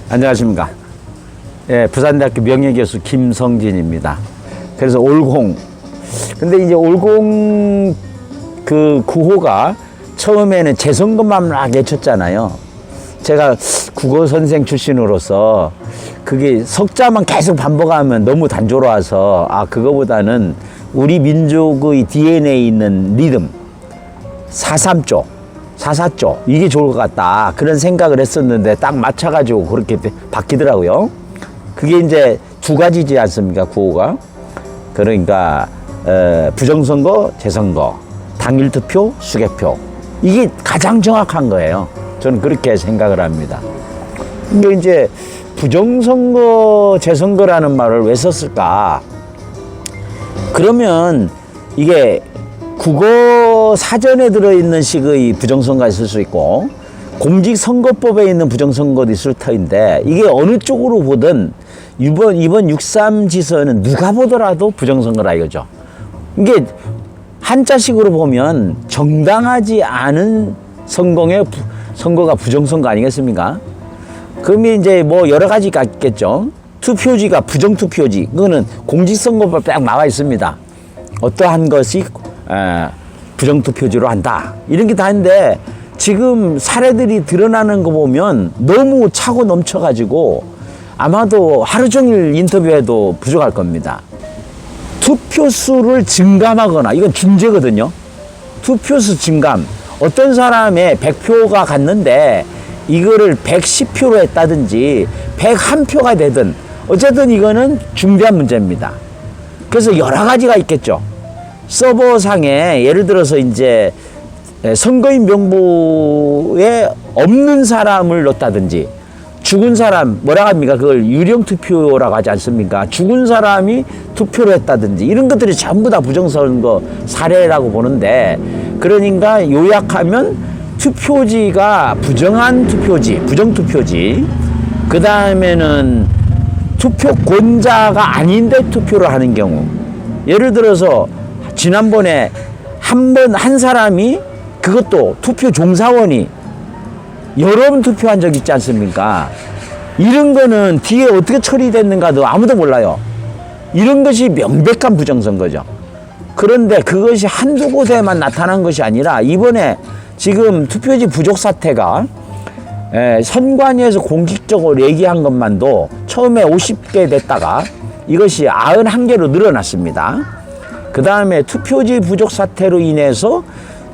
안녕하십니까. 예, 부산대학교 명예교수 김성진입니다. 그래서 올공. 근데 이제 올공 그 구호가 처음에는 재선거만 막 외쳤잖아요. 제가 국어 선생 출신으로서 그게 석자만 계속 반복하면 너무 단조로워서 그거보다는 우리 민족의 DNA에 있는 리듬, 4-3조, 4-4조 이게 좋을 것 같다 그런 생각을 했었는데 딱 맞춰가지고 그렇게 바뀌더라고요. 그게 이제 두 가지지 않습니까, 구호가. 그러니까 부정선거, 재선거, 당일투표, 수개표 이게 가장 정확한 거예요. 저는 그렇게 생각을 합니다. 근데 이제 부정선거, 재선거라는 말을 왜 썼을까? 그러면 이게 국어 사전에 들어있는 식의 부정선거가 있을 수 있고 공직선거법에 있는 부정선거도 있을 터인데 이게 어느 쪽으로 보든 이번 6.3 지선은 누가 보더라도 부정선거라 이거죠. 이게 한자식으로 보면 정당하지 않은 선거가 부정선거 아니겠습니까? 그러면 이제 뭐 여러 가지가 있겠죠. 투표지가 부정투표지. 그거는 공직선거법에 딱 나와 있습니다. 어떠한 것이 부정투표지로 한다. 이런 게 다 있는데 지금 사례들이 드러나는 거 보면 너무 차고 넘쳐가지고 아마도 하루 종일 인터뷰해도 부족할 겁니다. 투표수를 증감하거나 이건 중재거든요. 투표수 증감. 어떤 사람의 100표가 갔는데 이거를 110표로 했다든지 101표가 되든 어쨌든 이거는 중대한 문제입니다. 그래서 여러 가지가 있겠죠. 서버상에 예를 들어서 이제 선거인 명부에 없는 사람을 넣었다든지 죽은 사람 뭐라 합니까? 그걸 유령투표라고 하지 않습니까? 죽은 사람이 투표를 했다든지 이런 것들이 전부 다 부정선거 사례라고 보는데 그러니까 요약하면 투표지가 부정한 투표지, 부정투표지 그 다음에는 투표권자가 아닌데 투표를 하는 경우 예를 들어서 지난번에 한 사람이 그것도 투표 종사원이 여러 번 투표한 적 있지 않습니까? 이런 거는 뒤에 어떻게 처리됐는가도 아무도 몰라요. 이런 것이 명백한 부정선거죠. 그런데 그것이 한두 곳에만 나타난 것이 아니라 이번에 지금 투표지 부족 사태가 선관위에서 공식적으로 얘기한 것만도 처음에 50개 됐다가 이것이 91개로 늘어났습니다. 그 다음에 투표지 부족 사태로 인해서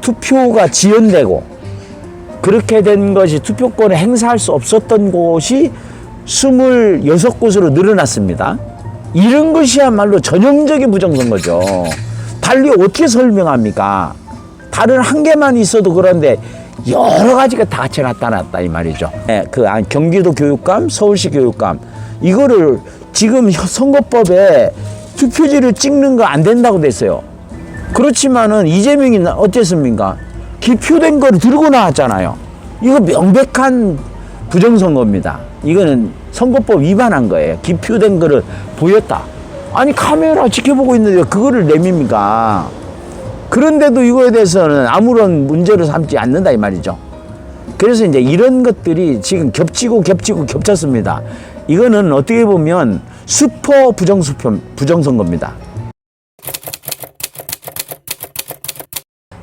투표가 지연되고 그렇게 된 것이 투표권을 행사할 수 없었던 곳이 26곳으로 늘어났습니다. 이런 것이야말로 전형적인 부정선거죠. 달리 어떻게 설명합니까? 다른 한 개만 있어도 그런데 여러 가지가 다 같이 나타났다 이 말이죠. 경기도 교육감, 서울시 교육감 이거를 지금 선거법에 투표지를 찍는 거 안 된다고 됐어요. 그렇지만은 이재명이 어땠습니까? 기표된 거를 들고 나왔잖아요. 이거 명백한 부정선거입니다. 이거는 선거법 위반한 거예요. 기표된 거를 보였다. 아니 카메라 지켜보고 있는데 그거를 내밉니까? 그런데도 이거에 대해서는 아무런 문제로 삼지 않는다 이 말이죠. 그래서 이제 이런 것들이 지금 겹치고 겹쳤습니다. 이거는 어떻게 보면 슈퍼 부정선거입니다.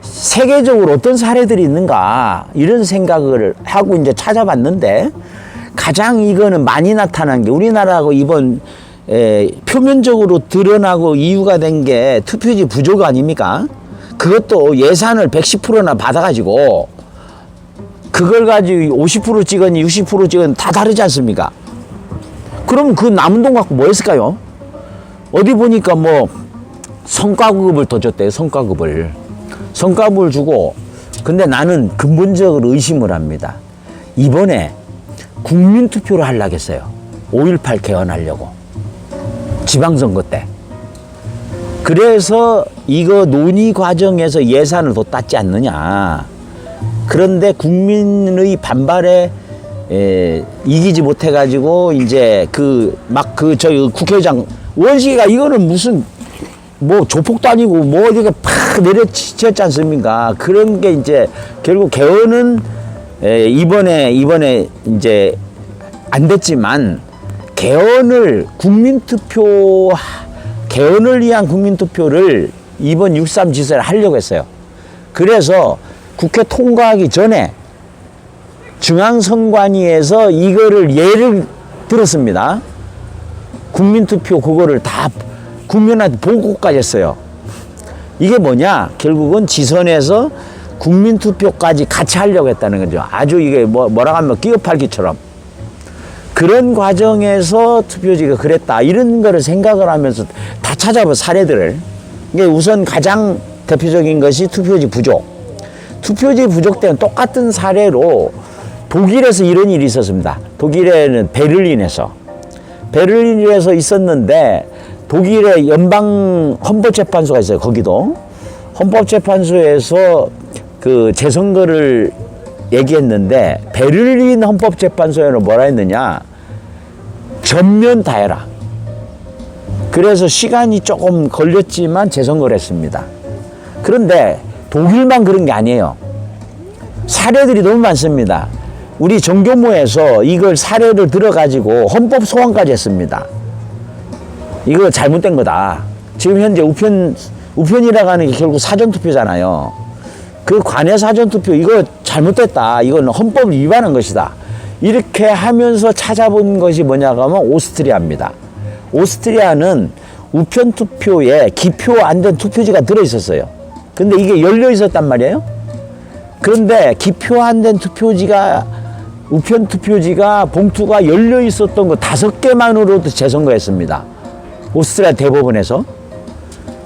세계적으로 어떤 사례들이 있는가 이런 생각을 하고 이제 찾아봤는데 가장 이거는 많이 나타난 게 우리나라하고 이번 표면적으로 드러나고 이유가 된 게 투표지 부족 아닙니까? 그것도 예산을 110%나 받아가지고 그걸 가지고 50% 찍었니 60% 찍었니 다 다르지 않습니까? 그럼 그 남은 돈 갖고 뭐 했을까요? 어디 보니까 뭐 성과급을 더 줬대요. 성과급을 주고 근데 나는 근본적으로 의심을 합니다. 이번에 국민투표를 하려고 했어요. 5.18 개헌하려고 지방선거 때. 그래서 이거 논의 과정에서 예산을 더 땄지 않느냐. 그런데 국민의 반발에 이기지 못해가지고 이제 저희 국회의장 원식이가 이거는 무슨 뭐 조폭도 아니고 뭐 어디가 팍 내려치셨지 않습니까? 그런 게 이제 결국 개헌은 이번에 이제 안 됐지만 개헌을 위한 국민투표를 이번 6.3 지사를 하려고 했어요. 그래서 국회 통과하기 전에 중앙선관위에서 이거를 예를 들었습니다. 국민투표 그거를 다 국민한테 보고까지 했어요. 이게 뭐냐? 결국은 지선에서 국민투표까지 같이 하려고 했다는 거죠. 아주 이게 뭐라고 하면 끼어팔기처럼. 그런 과정에서 투표지가 그랬다. 이런 거를 생각을 하면서 다 찾아본 사례들을. 이게 우선 가장 대표적인 것이 투표지 부족. 투표지 부족 때는 똑같은 사례로 독일에서 이런 일이 있었습니다. 독일에는 베를린에서 있었는데 독일의 연방 헌법재판소가 있어요. 거기도 헌법재판소에서 그 재선거를 얘기했는데 베를린 헌법재판소에는 뭐라 했느냐? 전면 다 해라. 그래서 시간이 조금 걸렸지만 재선거를 했습니다. 그런데 독일만 그런 게 아니에요. 사례들이 너무 많습니다. 우리 정교모에서 이걸 사례를 들어가지고 헌법 소원까지 했습니다. 이거 잘못된 거다. 지금 현재 우편이라고 하는 게 결국 사전투표잖아요. 그 관내 사전투표 이거 잘못됐다. 이건 헌법을 위반한 것이다. 이렇게 하면서 찾아본 것이 뭐냐고 하면 오스트리아입니다. 오스트리아는 우편투표에 기표 안 된 투표지가 들어있었어요. 근데 이게 열려 있었단 말이에요. 그런데 기표 안 된 우편 투표지가 봉투가 열려 있었던 거 5개만으로도 재선거했습니다. 오스트리아 대법원에서.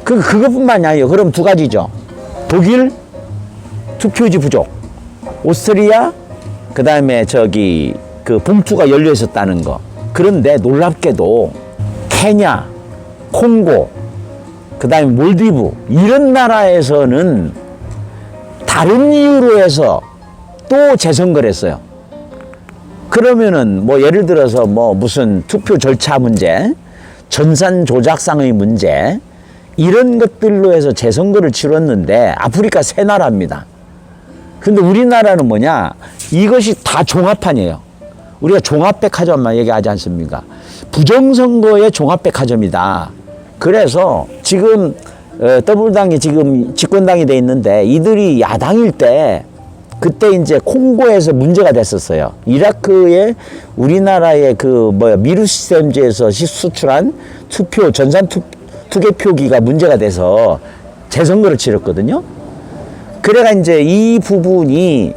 그것뿐만이 아니에요. 그럼 2가지죠. 독일 투표지 부족, 오스트리아 그 다음에 그 봉투가 열려 있었다는 거. 그런데 놀랍게도 케냐, 콩고, 그 다음에 몰디브 이런 나라에서는 다른 이유로 해서 또 재선거를 했어요. 그러면은 예를 들어서 무슨 투표 절차 문제, 전산 조작상의 문제 이런 것들로 해서 재선거를 치렀는데 아프리카 3나라입니다. 근데 우리나라는 뭐냐? 이것이 다 종합판이에요. 우리가 종합백화점만 얘기하지 않습니까? 부정선거의 종합백화점이다. 그래서 지금 더불당이 지금 집권당이 돼 있는데 이들이 야당일 때 그때 이제 콩고에서 문제가 됐었어요. 이라크에 우리나라의 미르 시스템즈에서 수출한 전산 투개표기가 문제가 돼서 재선거를 치렀거든요. 그래가 이제 이 부분이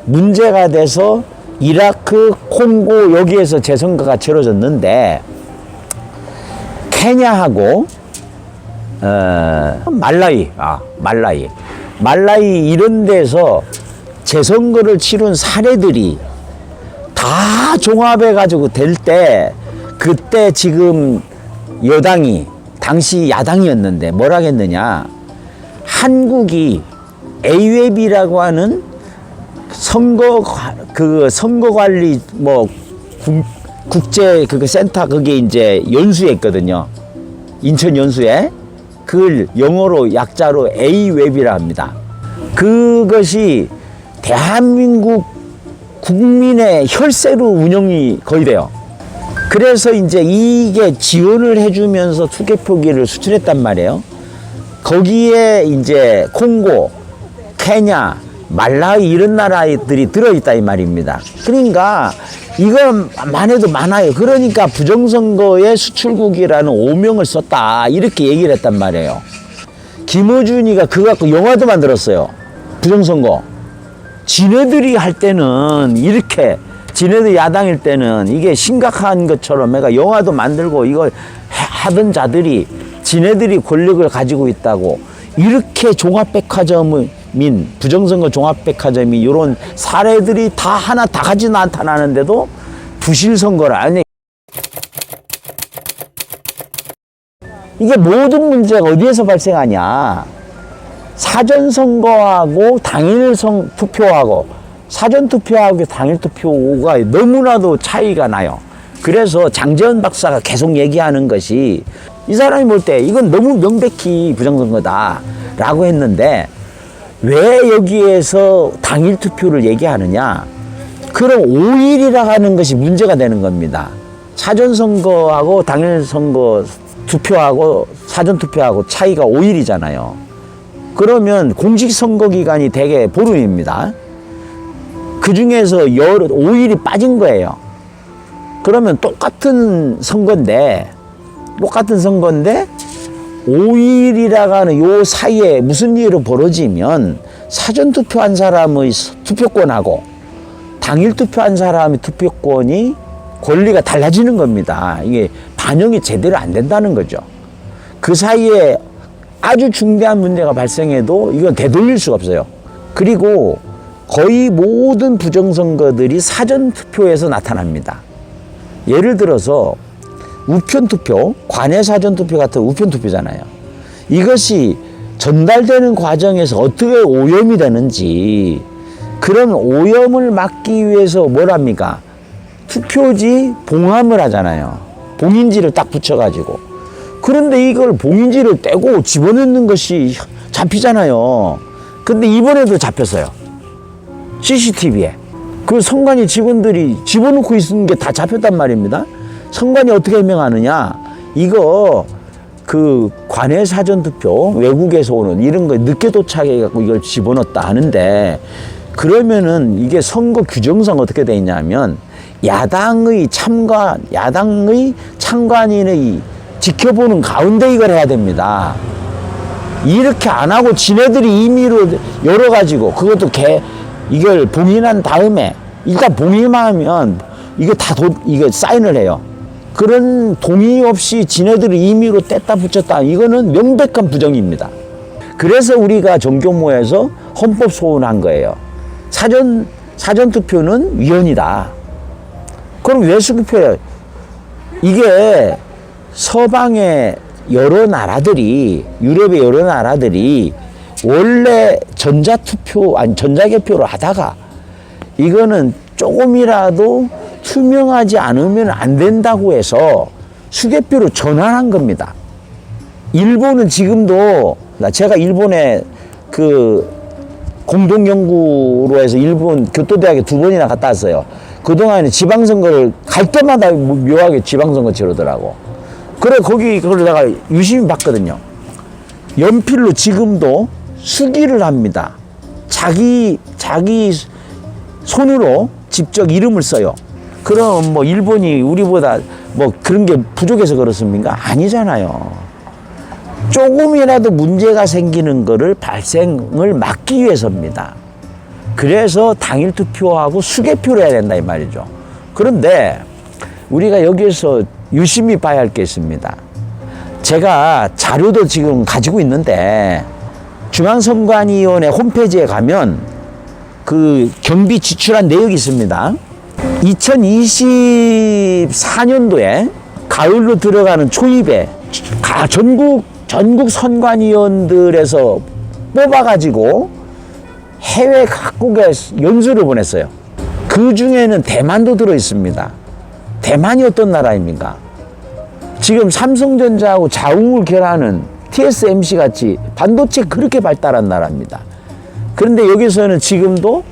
문제가 돼서 이라크, 콩고 여기에서 재선거가 치러졌는데 케냐하고 말라이 이런 데서 재선거를 치른 사례들이 다 종합해 가지고 될 때 그때 지금 여당이 당시 야당이었는데 뭐라 했느냐? 한국이 AWEB이라고 하는 선거관리 국제 센터 그게 이제 연수에 있거든요. 인천 연수에. 그걸 영어로 약자로 AWEB이라 합니다. 그것이 대한민국 국민의 혈세로 운영이 거의 돼요. 그래서 이제 이게 지원을 해주면서 투개표기를 수출했단 말이에요. 거기에 이제 콩고, 케냐, 말라위 이런 나라들이 들어있다 이 말입니다. 그러니까 이것만 해도 많아요. 그러니까 부정선거의 수출국이라는 오명을 썼다 이렇게 얘기를 했단 말이에요. 김어준이가 그거 갖고 영화도 만들었어요. 부정선거. 지네들이 할 때는 이렇게 지네들 야당일 때는 이게 심각한 것처럼 애가 영화도 만들고 이걸 하던 자들이 지네들이 권력을 가지고 있다고 이렇게 종합백화점인 부정선거 종합백화점이 이런 사례들이 다 하나 다 같이 나타나는데도 부실선거라. 아니 이게 모든 문제가 어디에서 발생하냐? 사전선거하고 투표하고 사전투표하고 당일투표가 너무나도 차이가 나요. 그래서 장재원 박사가 계속 얘기하는 것이 이 사람이 볼 때 이건 너무 명백히 부정선거다 라고 했는데 왜 여기에서 당일투표를 얘기하느냐? 그럼 5일이라 하는 것이 문제가 되는 겁니다. 사전선거하고 당일선거 투표하고 사전투표하고 차이가 5일이잖아요. 그러면 공식선거기간이 대개 보름입니다. 그 중에서 5일이 빠진 거예요. 그러면 똑같은 선거인데 5일이라고 하는 요 사이에 무슨 일이 벌어지면 사전투표한 사람의 투표권하고 당일 투표한 사람의 투표권이 권리가 달라지는 겁니다. 이게 반영이 제대로 안 된다는 거죠. 그 사이에 아주 중대한 문제가 발생해도 이건 되돌릴 수가 없어요. 그리고 거의 모든 부정선거들이 사전투표에서 나타납니다. 예를 들어서 우편투표, 관외사전투표 같은 우편투표잖아요. 이것이 전달되는 과정에서 어떻게 오염이 되는지, 그런 오염을 막기 위해서 뭘 합니까? 투표지 봉함을 하잖아요. 봉인지를 딱 붙여가지고. 그런데 이걸 봉인지를 떼고 집어넣는 것이 잡히잖아요. 근데 이번에도 잡혔어요. CCTV에. 그 선관위 직원들이 집어넣고 있는 게 다 잡혔단 말입니다. 선관위 어떻게 해명하느냐? 이거 그 관외 사전투표, 외국에서 오는 이런 거 늦게 도착해갖고 이걸 집어넣었다 하는데, 그러면은 이게 선거 규정상 어떻게 돼 있냐면 야당의 참관인의 지켜보는 가운데 이걸 해야 됩니다. 이렇게 안 하고 지네들이 임의로 열어가지고 그것도 이걸 봉인한 다음에 일단 봉인만 하면 이거 이거 사인을 해요. 그런 동의 없이 지네들이 임의로 뗐다 붙였다, 이거는 명백한 부정입니다. 그래서 우리가 정교모에서 헌법 소원한 거예요. 사전투표는 위헌이다. 그럼 왜 수급해요? 이게 서방의 여러 나라들이, 유럽의 여러 나라들이 원래 전자개표를 하다가 이거는 조금이라도 투명하지 않으면 안 된다고 해서 수개표로 전환한 겁니다. 일본은 지금도, 제가 일본에 그 공동연구로 해서 일본 교토대학에 2번이나 갔다 왔어요. 그동안에 지방선거를 갈 때마다 묘하게 지방선거 치르더라고. 그래, 그걸 내가 유심히 봤거든요. 연필로 지금도 수기를 합니다. 자기 손으로 직접 이름을 써요. 그럼 뭐 일본이 우리보다 뭐 그런 게 부족해서 그렇습니까? 아니잖아요. 조금이라도 문제가 생기는 거를 발생을 막기 위해서입니다. 그래서 당일 투표하고 수개표를 해야 된다 이 말이죠. 그런데 우리가 여기에서 유심히 봐야 할 게 있습니다. 제가 자료도 지금 가지고 있는데 중앙선관위원회 홈페이지에 가면 그 경비 지출한 내역이 있습니다. 2024년도에 가을로 들어가는 초입에 전국 선관위원들에서 뽑아가지고 해외 각국에 연수를 보냈어요. 그 중에는 대만도 들어 있습니다. 대만이 어떤 나라입니까? 지금 삼성전자하고 자웅을 결하는 TSMC 같이 반도체 그렇게 발달한 나라입니다. 그런데 여기서는 지금도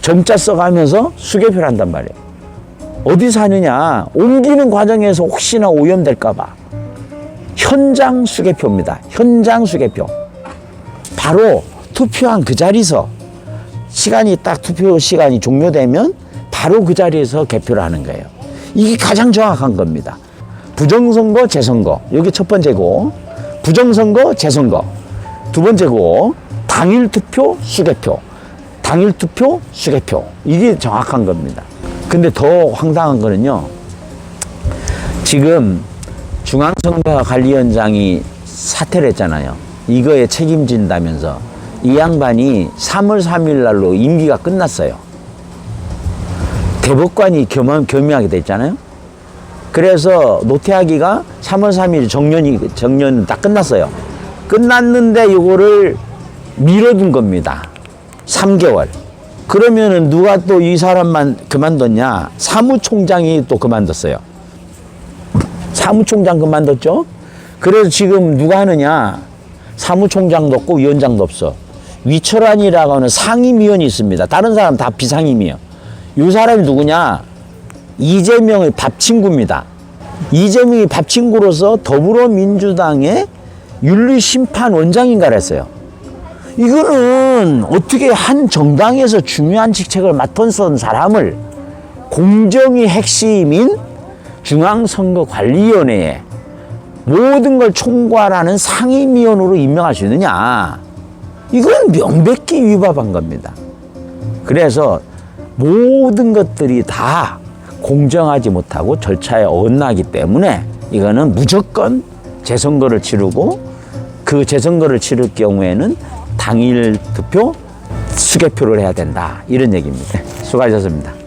정자 써가면서 수개표를 한단 말이에요. 어디서 하느냐? 옮기는 과정에서 혹시나 오염될까봐 현장 수개표입니다. 현장 수개표. 바로 투표한 그 자리에서 투표 시간이 종료되면 바로 그 자리에서 개표를 하는 거예요. 이게 가장 정확한 겁니다. 부정선거, 재선거. 여기 첫 번째고, 부정선거, 재선거. 두 번째고, 당일 투표, 수개표. 당일 투표, 수개표. 이게 정확한 겁니다. 근데 더 황당한 거는요, 지금 중앙선거관리위원장이 사퇴를 했잖아요. 이거에 책임진다면서. 이 양반이 3월 3일 날로 임기가 끝났어요. 대법관이 겸임하게 됐잖아요. 그래서 노태하기가 3월 3일 정년 딱 끝났어요. 끝났는데 이거를 미뤄둔 겁니다. 3개월. 그러면은 누가 또 이 사람만 그만뒀냐? 사무총장이 또 그만뒀어요. 사무총장 그만뒀죠? 그래서 지금 누가 하느냐? 사무총장도 없고 위원장도 없어. 위철환이라고 하는 상임위원이 있습니다. 다른 사람 다 비상임이에요. 이 사람이 누구냐? 이재명의 밥 친구입니다. 이재명이 밥 친구로서 더불어민주당의 윤리심판원장인가 그랬어요. 이거는 어떻게 한 정당에서 중요한 직책을 맡았던 사람을 공정의 핵심인 중앙선거관리위원회에 모든 걸 총괄하는 상임위원으로 임명할 수 있느냐. 이건 명백히 위법한 겁니다. 그래서 모든 것들이 다 공정하지 못하고 절차에 어긋나기 때문에 이거는 무조건 재선거를 치르고 그 재선거를 치를 경우에는 당일 투표 수개표를 해야 된다. 이런 얘기입니다. 수고하셨습니다.